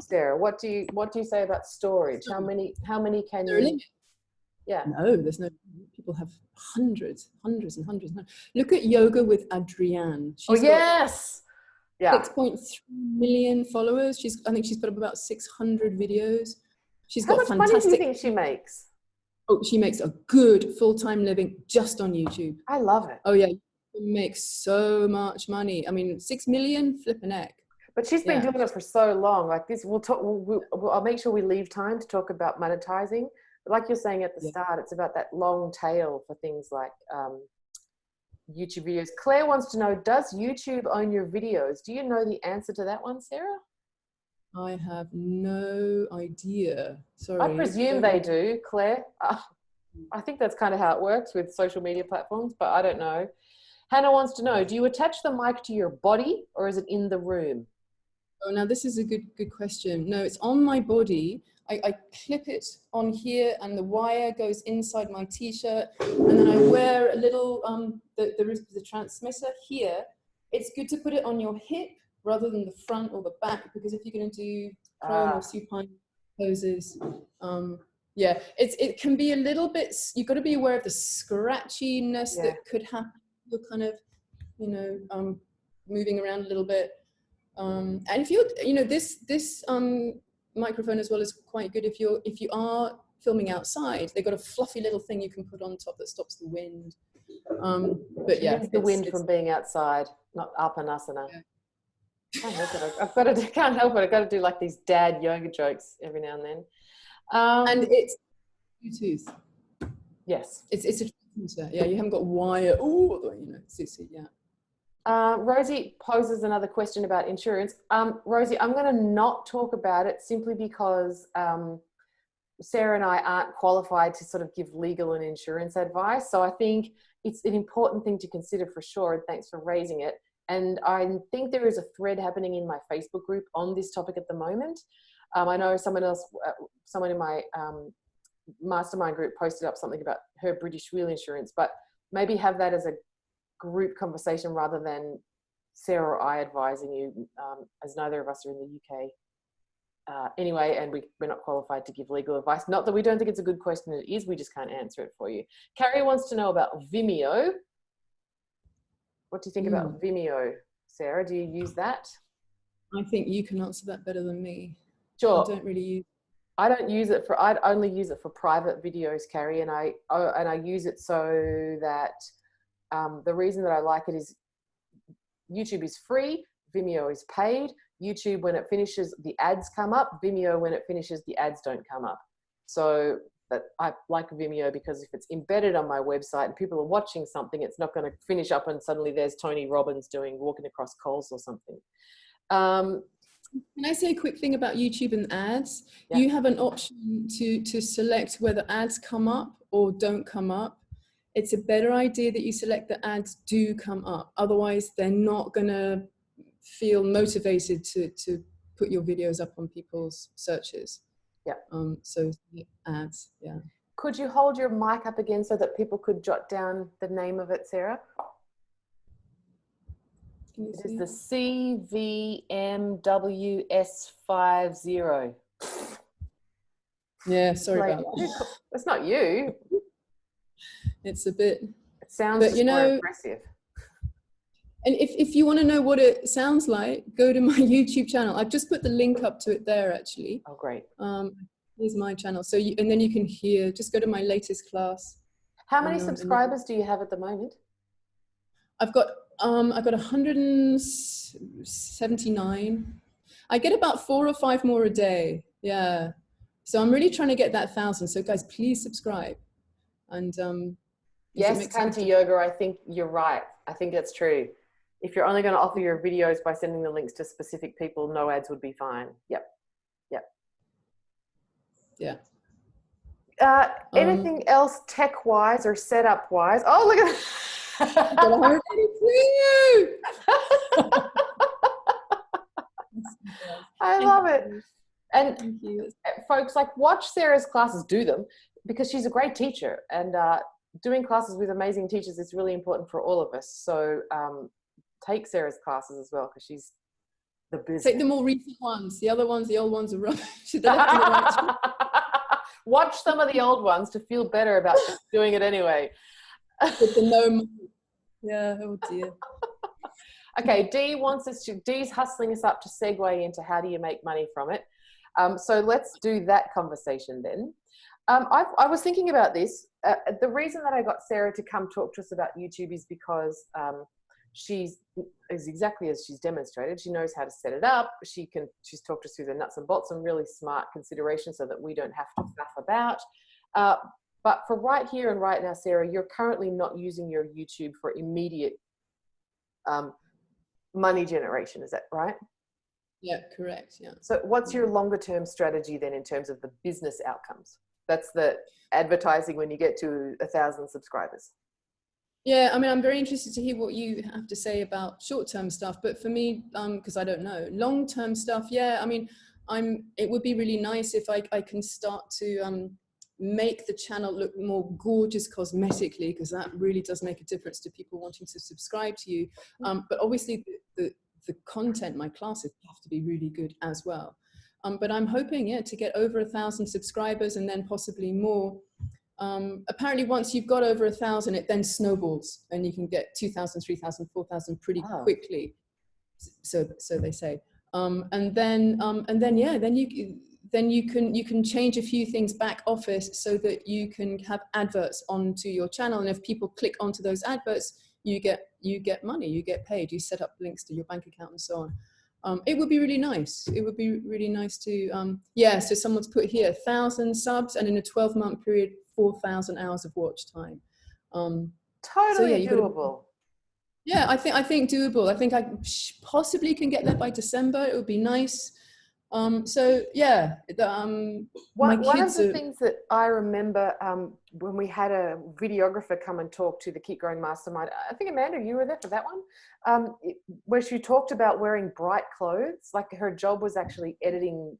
Sarah, what do you say about storage? How many can you? Yeah. No, there's no. People have hundreds and hundreds. Look at Yoga with Adrienne. She's yes. Yeah. 6.3 million followers. I think she's put up about 600 videos. How much money do you think she makes? Oh, she makes a good full-time living just on YouTube. I love it. Oh yeah, she makes so much money. I mean, 6 million, flipping heck. But she's been doing it for so long. Like this, we'll talk. I'll make sure we leave time to talk about monetizing. But like you're saying at the start, it's about that long tail for things like YouTube videos. Claire wants to know, does YouTube own your videos? Do you know the answer to that one, Sarah? I have no idea. Sorry. I presume they do, Claire. I think that's kind of how it works with social media platforms, but I don't know. Hannah wants to know, do you attach the mic to your body or is it in the room? Oh, now this is a good question. No, it's on my body. I clip it on here and the wire goes inside my t-shirt, and then I wear a little, the transmitter here. It's good to put it on your hip rather than the front or the back, because if you're going to do prone or supine poses, yeah, it can be a little bit, you've got to be aware of the scratchiness that could happen. You're kind of, you know, moving around a little bit. And if you're, you know, this microphone as well is quite good if you are filming outside. They've got a fluffy little thing you can put on top that stops the wind. But yeah, the wind from being outside, not apanasana. Yeah. Can't help it. Can't help it. I've got to do like these dad yoga jokes every now and then. And it's Bluetooth. Yes, it's a transmitter. Yeah, you haven't got wire. Oh, you know, yeah. Rosie poses another question about insurance. Rosie, I'm going to not talk about it simply because Sarah and I aren't qualified to sort of give legal and insurance advice. So I think it's an important thing to consider for sure. And thanks for raising it. And I think there is a thread happening in my Facebook group on this topic at the moment. I know someone in my mastermind group posted up something about her British wheel insurance, but maybe have that as a group conversation rather than Sarah or I advising you, as neither of us are in the UK. Anyway, and we're not qualified to give legal advice. Not that we don't think it's a good question, it is, we just can't answer it for you. Carrie wants to know about Vimeo. What do you think about Vimeo, Sarah? Do you use that? I think you can answer that better than me. Sure. I don't really use. I don't use it for. I only use it for private videos, Carrie, and I use it so that the reason that I like it is YouTube is free, Vimeo is paid. YouTube, when it finishes, the ads come up. Vimeo, when it finishes, the ads don't come up. So that I like Vimeo because if it's embedded on my website and people are watching something, it's not going to finish up and suddenly there's Tony Robbins walking across coals or something. Can I say a quick thing about YouTube and ads? Yeah. You have an option to select whether ads come up or don't come up. It's a better idea that you select the ads do come up. Otherwise, they're not going to feel motivated to put your videos up on people's searches. Yeah. So ads, yeah. Could you hold your mic up again so that people could jot down the name of it, Sarah? It is the CVMWS50. Yeah, sorry about that. It's not you. It's a bit. It sounds just more impressive. And if you want to know what it sounds like, go to my YouTube channel. I've just put the link up to it there, actually. Oh, great. Here's my channel. So and then you can hear. Just go to my latest class. How many subscribers do you have at the moment? I've got 179. I get about 4 or 5 more a day. Yeah. So I'm really trying to get that 1,000. So guys, please subscribe. And yes, Kanti Yoga, I think you're right. I think that's true. If you're only going to offer your videos by sending the links to specific people, no ads would be fine. Yep. Yeah. Anything else tech-wise or setup-wise? Oh, look at that. I love it. And Thank you. folks, like, watch Sarah's classes, do them, because she's a great teacher, and doing classes with amazing teachers is really important for all of us. So take Sarah's classes as well, because she's the business. Take the more recent ones. The other ones, the old ones are rubbish. They're left in the right. Watch some of the old ones to feel better about just doing it anyway. With the no money. Yeah, oh dear. Okay, Dee's hustling us up to segue into how do you make money from it. So let's do that conversation then. I was thinking about this. The reason that I got Sarah to come talk to us about YouTube is because she's exactly as she's demonstrated. She knows how to set it up. She's talked us through the nuts and bolts and really smart considerations so that we don't have to faff about. But for right here and right now, Sarah, you're currently not using your YouTube for immediate money generation. Is that right? Yeah, correct. Yeah. So what's your longer term strategy then in terms of the business outcomes? That's the advertising when you get to 1,000 subscribers. Yeah, I mean, I'm very interested to hear what you have to say about short-term stuff. But for me, because I don't know, long-term stuff, yeah, I mean, it would be really nice if I can start to make the channel look more gorgeous cosmetically, because that really does make a difference to people wanting to subscribe to you. But obviously, the content, my classes have to be really good as well. But I'm hoping, yeah, to get over 1,000 subscribers and then possibly more. Apparently once you've got over 1,000, it then snowballs and you can get 2,000, 3,000, 4,000 pretty quickly. So they say. And then you can change a few things back office so that you can have adverts onto your channel. And if people click onto those adverts, you get money, you get paid, you set up links to your bank account and so on. It would be really nice. It would be really nice to, yeah, so someone's put here 1,000 subs and in a 12-month period, 4,000 hours of watch time. Totally so yeah, doable. Yeah, I think doable. I think I possibly can get there by December. It would be nice. So yeah, one of the things that I remember when we had a videographer come and talk to the Keep Growing Mastermind, I think Amanda, you were there for that one, where she talked about wearing bright clothes. Like her job was actually editing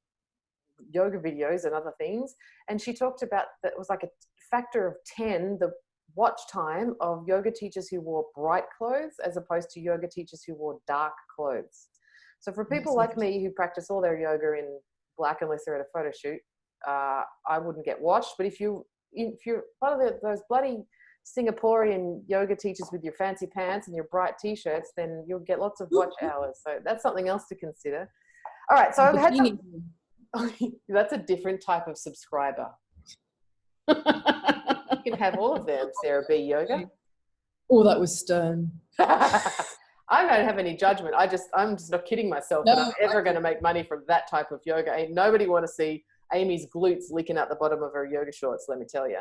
yoga videos and other things, and she talked about that it was like a factor of 10 the watch time of yoga teachers who wore bright clothes as opposed to yoga teachers who wore dark clothes. So for people like me who practice all their yoga in black unless they're at a photo shoot, I wouldn't get watched. But if you're one of those bloody Singaporean yoga teachers with your fancy pants and your bright t-shirts, then you'll get lots of watch hours. So that's something else to consider. All right, so I've had some, that's a different type of subscriber. You can have all of them, Sarah B. Yoga. Oh, that was stern. I don't have any judgment. I'm just not kidding myself that I'm ever going to make money from that type of yoga. Ain't nobody want to see Amy's glutes leaking out the bottom of her yoga shorts, let me tell you.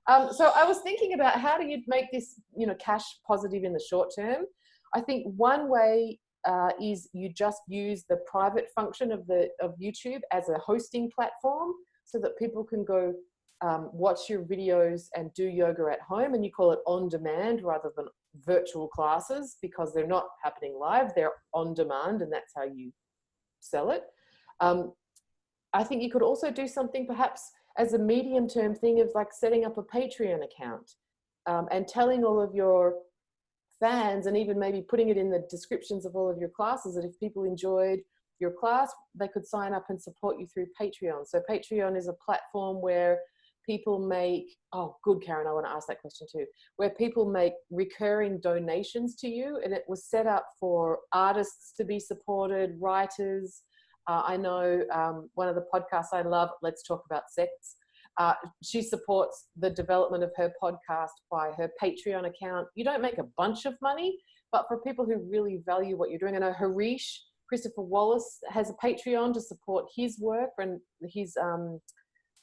So I was thinking about how do you make this, cash positive in the short term. I think one way is you just use the private function of YouTube as a hosting platform so that people can go watch your videos and do yoga at home, and you call it on demand rather than virtual classes because they're not happening live, they're on demand, and that's how you sell it. I think you could also do something perhaps as a medium term thing of like setting up a Patreon account and telling all of your fans, and even maybe putting it in the descriptions of all of your classes, that if people enjoyed your class, they could sign up and support you through Patreon. So Patreon is a platform where people make, oh good Karen, I want to ask that question too, where people make recurring donations to you, and it was set up for artists to be supported, writers. I know one of the podcasts I love, Let's Talk About Sex, she supports the development of her podcast by her Patreon account. You don't make a bunch of money, but for people who really value what you're doing, I know Christopher Wallace has a Patreon to support his work, and his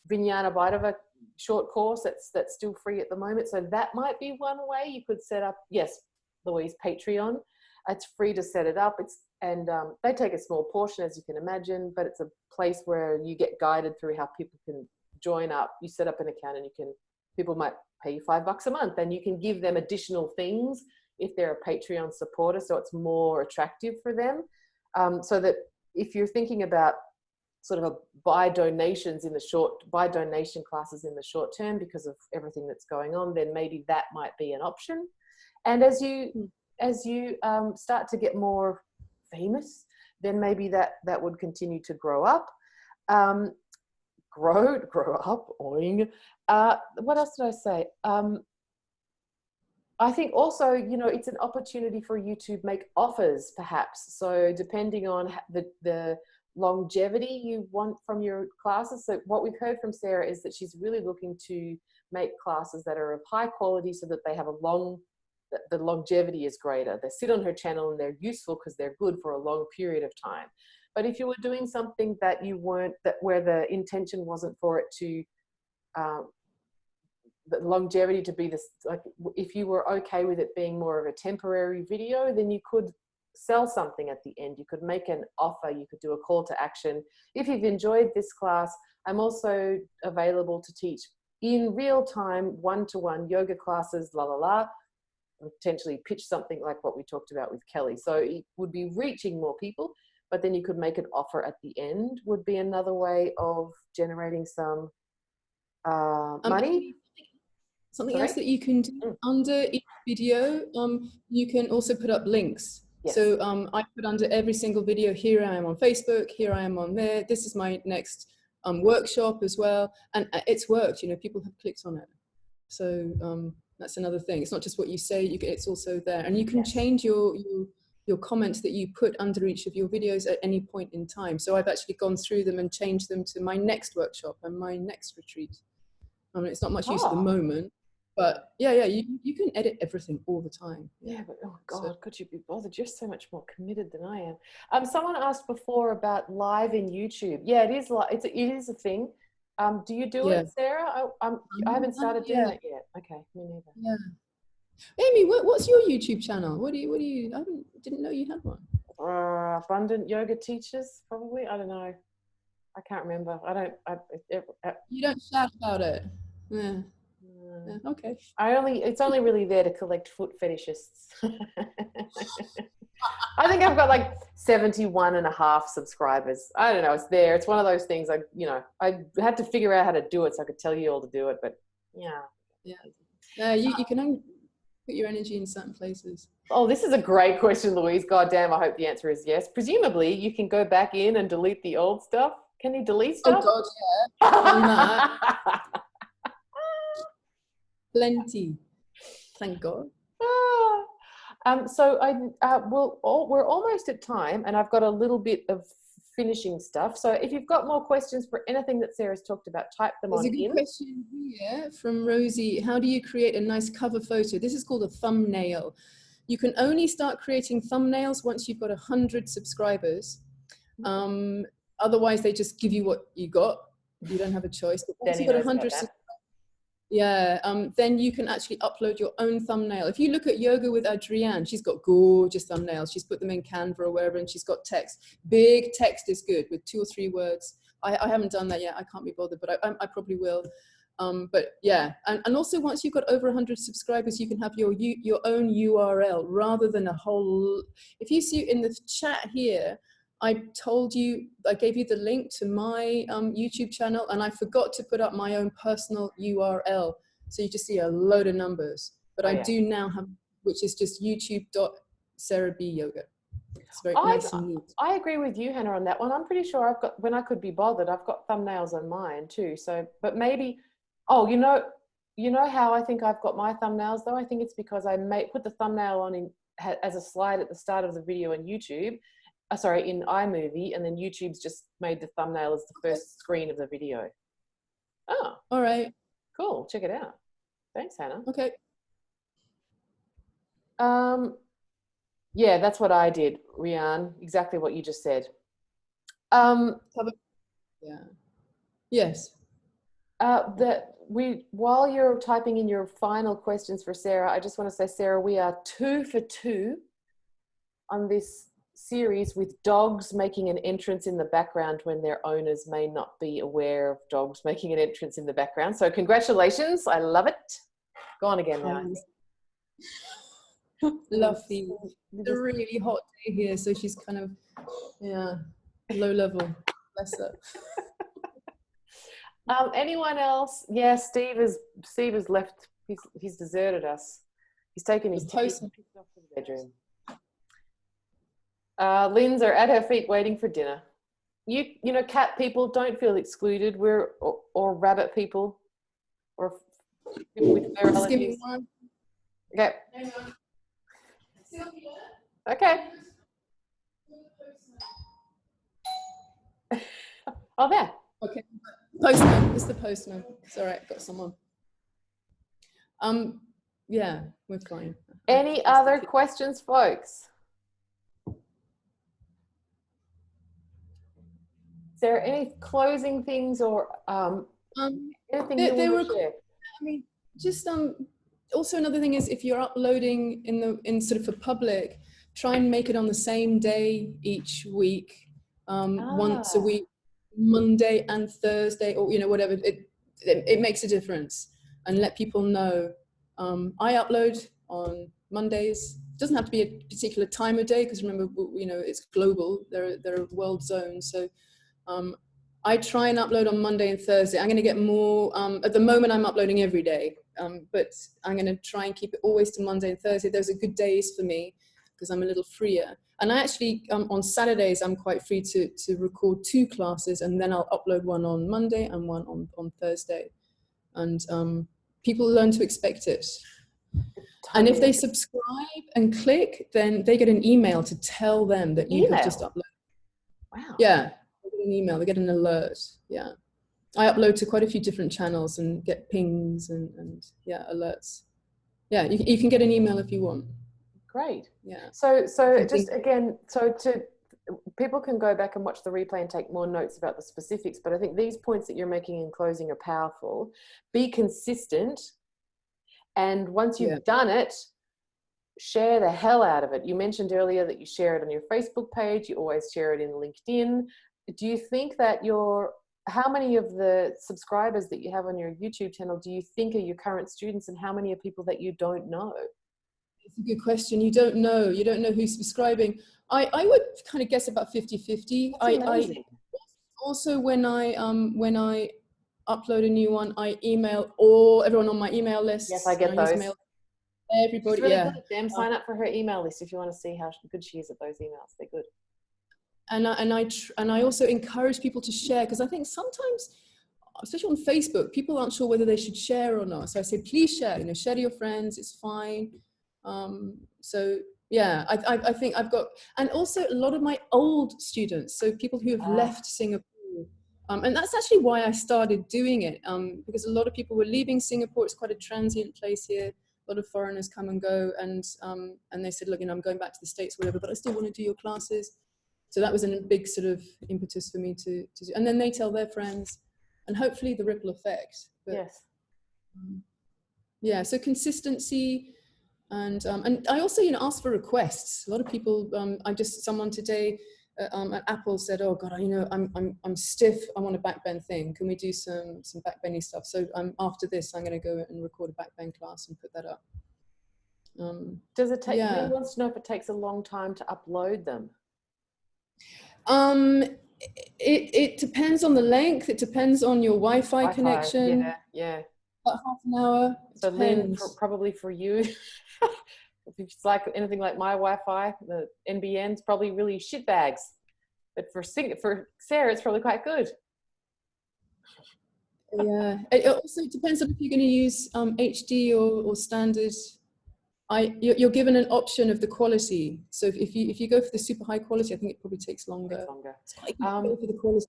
Vijnana Vaidava short course that's still free at the moment. So that might be one way you could set up. Yes, Louise, Patreon. It's free to set it up. They take a small portion, as you can imagine, but it's a place where you get guided through how people can join up. You set up an account and people might pay you $5 a month, and you can give them additional things if they're a Patreon supporter. So it's more attractive for them. So that if you're thinking about sort of buy donation classes in the short term because of everything that's going on, then maybe that might be an option. And as you start to get more famous, then maybe that would continue to grow up. Grow up. Oing. What else did I say? I think also, you know, it's an opportunity for you to make offers, perhaps. So depending on the longevity you want from your classes. So what we've heard from Sarah is that she's really looking to make classes that are of high quality so that they have the longevity is greater. They sit on her channel and they're useful because they're good for a long period of time. But if you were doing something that you weren't, where the intention wasn't for it to, the longevity to be this, like if you were okay with it being more of a temporary video, then you could sell something at the end. You could make an offer, you could do a call to action. If you've enjoyed this class, I'm also available to teach in real time, one-to-one yoga classes, potentially pitch something like what we talked about with Kelly. So it would be reaching more people, but then you could make an offer at the end, would be another way of generating some money. Something else that you can do under each video, you can also put up links. Yes. So I put under every single video, here I am on Facebook, here I am on there, this is my next workshop as well. And it's worked, you know, people have clicked on it. So that's another thing. It's not just what you say, it's also there. And you can change your comments that you put under each of your videos at any point in time. So I've actually gone through them and changed them to my next workshop and my next retreat. I mean, it's not much use at the moment, but you can edit everything all the time. Yeah, but oh God, could you be bothered? You're so much more committed than I am. Someone asked before about live in YouTube. Yeah, it is it is a thing. Do you do it, Sarah? I haven't started doing that yet. Okay, me neither. Yeah. Amy, what's your YouTube channel? What do you? I didn't know you had one. Abundant Yoga Teachers, probably. I don't know. I can't remember. You don't shout about it. Yeah. Okay. It's only really there to collect foot fetishists. I think I've got like 71.5 subscribers. I don't know. It's there. It's one of those things. I had to figure out how to do it so I could tell you all to do it. But yeah. You can only put your energy in certain places. Oh, this is a great question, Louise. God damn, I hope the answer is yes. Presumably, you can go back in and delete the old stuff. Can you delete stuff? Oh God, yeah. On that. Plenty. Thank God. So we're almost at time, and I've got a little bit of finishing stuff. So if you've got more questions for anything that Sarah's talked about, type them on in. There's a good question here from Rosie. How do you create a nice cover photo? This is called a thumbnail. You can only start creating thumbnails once you've got 100 subscribers. Otherwise, they just give you what you got. You don't have a choice. But once you've got 100 subscribers, then you can actually upload your own thumbnail. If you look at Yoga with Barguirdjian, she's got gorgeous thumbnails. She's put them in Canva or wherever, and she's got text. Big text is good with 2 or 3 words. I haven't done that yet. I can't be bothered, but I probably will. But yeah, and also once you've got over 100 subscribers, you can have your own URL rather than a whole. If you see in the chat here, I gave you the link to my YouTube channel, and I forgot to put up my own personal URL. So you just see a load of numbers, but I do now have, which is just youtube.sarahbyoga. It's very nice and neat. I agree with you, Hannah, on that one. I'm pretty sure I've got, when I could be bothered, I've got thumbnails on mine too. So, but maybe, you know how I think I've got my thumbnails though? I think it's because I put the thumbnail on as a slide at the start of the video on YouTube. In iMovie, and then YouTube's just made the thumbnail as the first screen of the video. Oh, all right, cool. Check it out. Thanks, Hannah. Okay. Yeah, that's what I did, Rian. Exactly what you just said. Yeah. Yes. While you're typing in your final questions for Sarah, I just want to say, Sarah, we are 2 for 2 on this series with dogs making an entrance in the background when their owners may not be aware of dogs making an entrance in the background. So congratulations. I love it. Go on again now. Lovely. It's a really hot day here, so she's kind of, yeah. low level. Bless her. Anyone else? Yeah, Steve has left. He's deserted us. He's taken his kids off to the bedroom. Lynn's are at her feet waiting for dinner. You know, cat people, don't feel excluded. Or rabbit people, or people with fur allergies. Give me one. Okay. Okay. Oh, there. Okay. Postman. It's the postman. It's all right. Got someone. Yeah, we're fine. Any other questions, folks? Is there any closing things or anything you want to share? I mean, just also another thing is, if you're uploading in sort of for public, try and make it on the same day each week, once a week, Monday and Thursday, or whatever. It makes a difference, and let people know. I upload on Mondays. It doesn't have to be a particular time of day, because remember, it's global. There are world zones, so. I try and upload on Monday and Thursday. I'm going to get more, at the moment I'm uploading every day, but I'm going to try and keep it always to Monday and Thursday. Those are good days for me because I'm a little freer. And I actually, on Saturdays, I'm quite free to record 2 classes, and then I'll upload one on Monday and one on Thursday. And people learn to expect it. And if they subscribe and click, then they get an email to tell them that you have just uploaded. Wow. Yeah. An email, they get an alert. Yeah, I upload to quite a few different channels and get pings and yeah, alerts. Yeah, you can get an email if you want. Great. Yeah. So just again, people can go back and watch the replay and take more notes about the specifics, but I think these points that you're making in closing are powerful. Be consistent, and once you've done it, share the hell out of it. You mentioned earlier that you share it on your Facebook page. You always share it in LinkedIn. Do you think that how many of the subscribers that you have on your YouTube channel do you think are your current students, and how many are people that you don't know? It's a good question. You don't know who's subscribing. I would kind of guess about 50-50. I also, when I upload a new one, I email everyone on my email list. Yes, I get those. Everybody. She's really good at them. Sign up for her email list if you want to see how good she is at those emails. They're good. And I also encourage people to share, because I think sometimes, especially on Facebook, people aren't sure whether they should share or not. So I say, please share. Share to your friends. It's fine. So yeah, I think I've got, and also a lot of my old students, so people who have left Singapore, and that's actually why I started doing it, because a lot of people were leaving Singapore. It's quite a transient place here. A lot of foreigners come and go, and they said, look, I'm going back to the States, whatever, but I still want to do your classes. So that was a big sort of impetus for me to do. And then they tell their friends, and hopefully the ripple effect. But, yes. Yeah, so consistency, and I also, ask for requests. A lot of people, someone today at Apple said, oh God, I'm stiff. I want a backbend thing. Can we do some backbendy stuff? So after this, I'm going to go and record a backbend class and put that up. Does it take, he wants to know if it takes a long time to upload them? It depends on the length. It depends on your Wi-Fi connection. Yeah. About half an hour. So Lynn, probably for you, if it's like anything like my Wi-Fi, the NBN's probably really shit bags. But for Sarah, it's probably quite good. Yeah. It also depends on if you're going to use HD or standard. You're given an option of the quality. So if you go for the super high quality, I think it probably takes longer. It's quite good for the quality.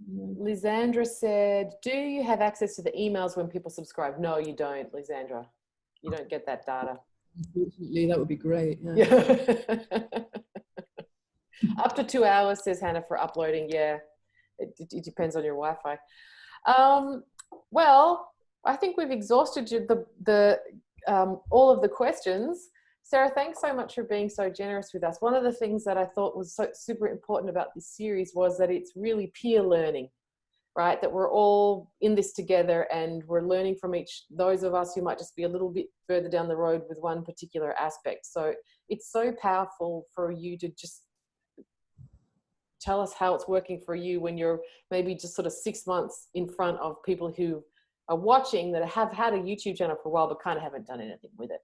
Lysandra said, do you have access to the emails when people subscribe? No, you don't, Lysandra. You don't get that data. Unfortunately, that would be great. Yeah. Up to 2 hours, says Hannah, for uploading. Yeah, it depends on your Wi-Fi. Well, I think we've exhausted all of the questions. Sarah, thanks so much for being so generous with us. One of the things that I thought was so super important about this series was that it's really peer learning, right? That we're all in this together, and we're learning from those of us who might just be a little bit further down the road with one particular aspect. So it's so powerful for you to tell us how it's working for you when you're maybe just sort of 6 months in front of people who are watching that have had a YouTube channel for a while but kind of haven't done anything with it.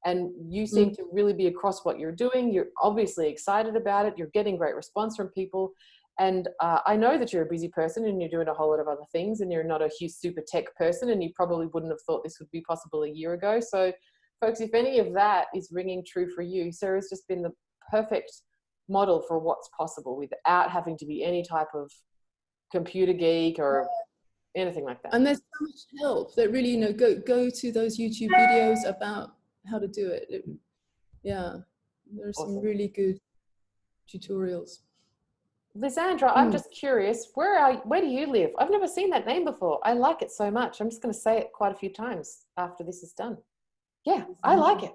And you seem to really be across what you're doing. You're obviously excited about it. You're getting great response from people. And I know that you're a busy person and you're doing a whole lot of other things, and you're not a huge super tech person, and you probably wouldn't have thought this would be possible a year ago. So folks, if any of that is ringing true for you, Sarah's just been the perfect model for what's possible without having to be any type of computer geek or anything like that. And there's so much help that really, you know, go to those YouTube videos about how to do it. Yeah, there's some really good tutorials. Lysandra, I'm just curious, where do you live? I've never seen that name before. I like it so much. I'm just going to say it quite a few times after this is done. Yeah, I like it.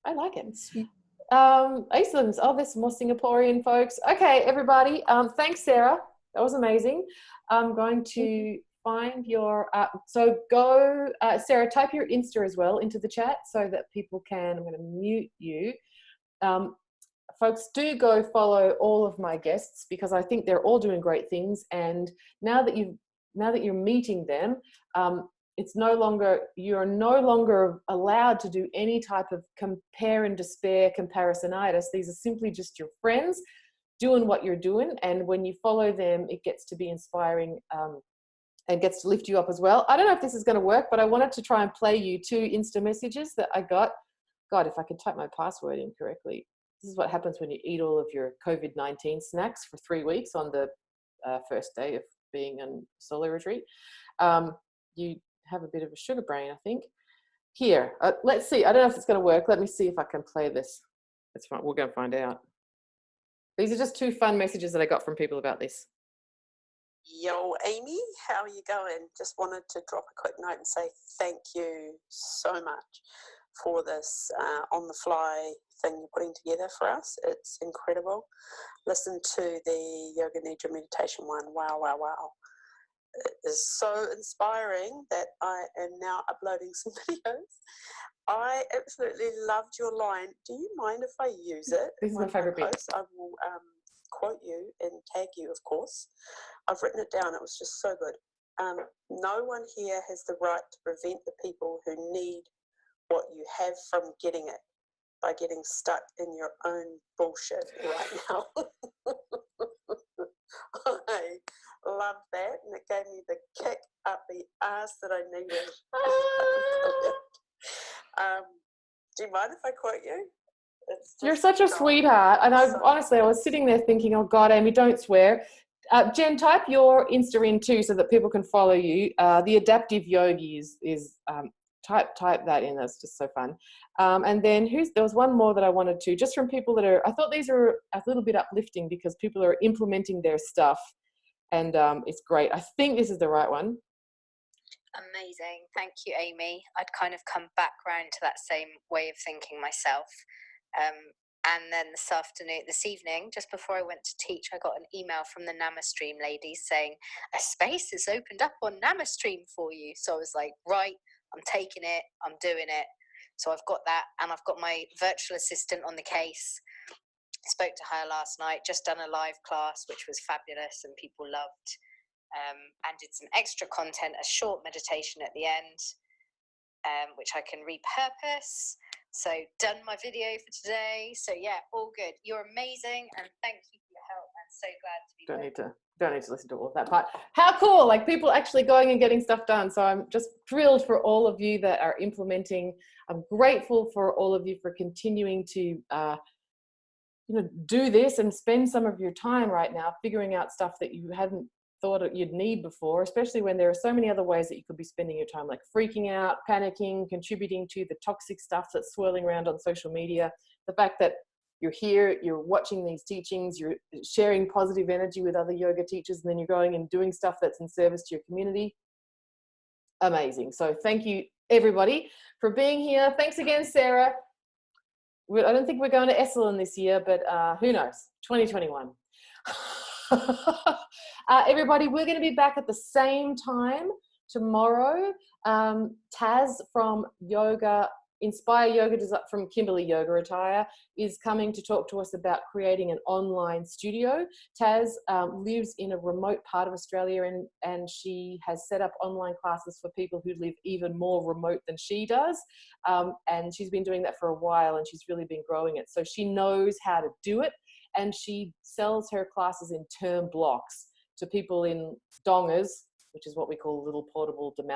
I like it. Sweet. Excellent. Oh, there's some more Singaporean folks. Okay, everybody. Thanks, Sarah. That was amazing. I'm going to find your, so go, Sarah, type your Insta as well into the chat so that people can, I'm going to mute you. Folks, do go follow all of my guests because I think they're all doing great things. And now that you're meeting them, you're no longer allowed to do any type of compare and despair comparisonitis. These are simply just your friends doing what you're doing. And when you follow them, it gets to be inspiring and gets to lift you up as well. I don't know if this is going to work, but I wanted to try and play you 2 Insta messages that I got. God, if I could type my password in correctly. This is what happens when you eat all of your COVID-19 snacks for 3 weeks on the first day of being on solo retreat. You have a bit of a sugar brain, I think. Here, let's see. I don't know if it's going to work. Let me see if I can play this. It's fine. We're going to find out. These are just 2 fun messages that I got from people about this. Yo, Amy, how are you going? Just wanted to drop a quick note and say thank you so much for this on-the-fly thing you're putting together for us. It's incredible. Listen to the Yoga Nidra meditation one. Wow, wow, wow. It is so inspiring that I am now uploading some videos. I absolutely loved your line. Do you mind if I use it? This is my favorite bit. I will quote you and tag you, of course. I've written it down. It was just so good. No one here has the right to prevent the people who need what you have from getting it by getting stuck in your own bullshit right now. I love that, and it gave me the kick up the ass that I needed. Do you mind if I quote you? You're such a sweetheart. And honestly, I was sitting there thinking, oh God, Amy, don't swear. Jen, type your Insta in too so that people can follow you. The Adaptive Yogi is type that in. That's just so fun. And then there was one more that I wanted to, just from people that I thought these are a little bit uplifting because people are implementing their stuff, and it's great. I think this is the right one. Amazing. Thank you, Amy. I'd kind of come back round to that same way of thinking myself. And then this evening, just before I went to teach, I got an email from the NamaStream ladies saying, a space has opened up on NamaStream for you. So I was like, right, I'm taking it, I'm doing it. So I've got that, and I've got my virtual assistant on the case. Spoke to her last night, just done a live class, which was fabulous and people loved. And did some extra content, a short meditation at the end, which I can repurpose. So done my video for today. So yeah, all good. You're amazing, and thank you for your help. I'm so glad to be Don't need to listen to all of that part. How cool, like people actually going and getting stuff done. So I'm just thrilled for all of you that are implementing. I'm grateful for all of you for continuing to do this and spend some of your time right now figuring out stuff that you hadn't thought you'd need before, especially when there are so many other ways that you could be spending your time, like freaking out, panicking, contributing to the toxic stuff that's swirling around on social media. The fact that you're here, you're watching these teachings, you're sharing positive energy with other yoga teachers, and then you're going and doing stuff that's in service to your community. Amazing. So thank you, everybody, for being here. Thanks again, Sarah. I don't think we're going to Esalen this year, but who knows? 2021. Everybody, we're going to be back at the same time tomorrow. Taz from Yoga Inspire Yoga from Kimberly Yoga Attire is coming to talk to us about creating an online studio. Taz lives in a remote part of Australia, and she has set up online classes for people who live even more remote than she does. And she's been doing that for a while, and she's really been growing it. So she knows how to do it, and she sells her classes in term blocks to people in dongas, which is what we call little portable demountable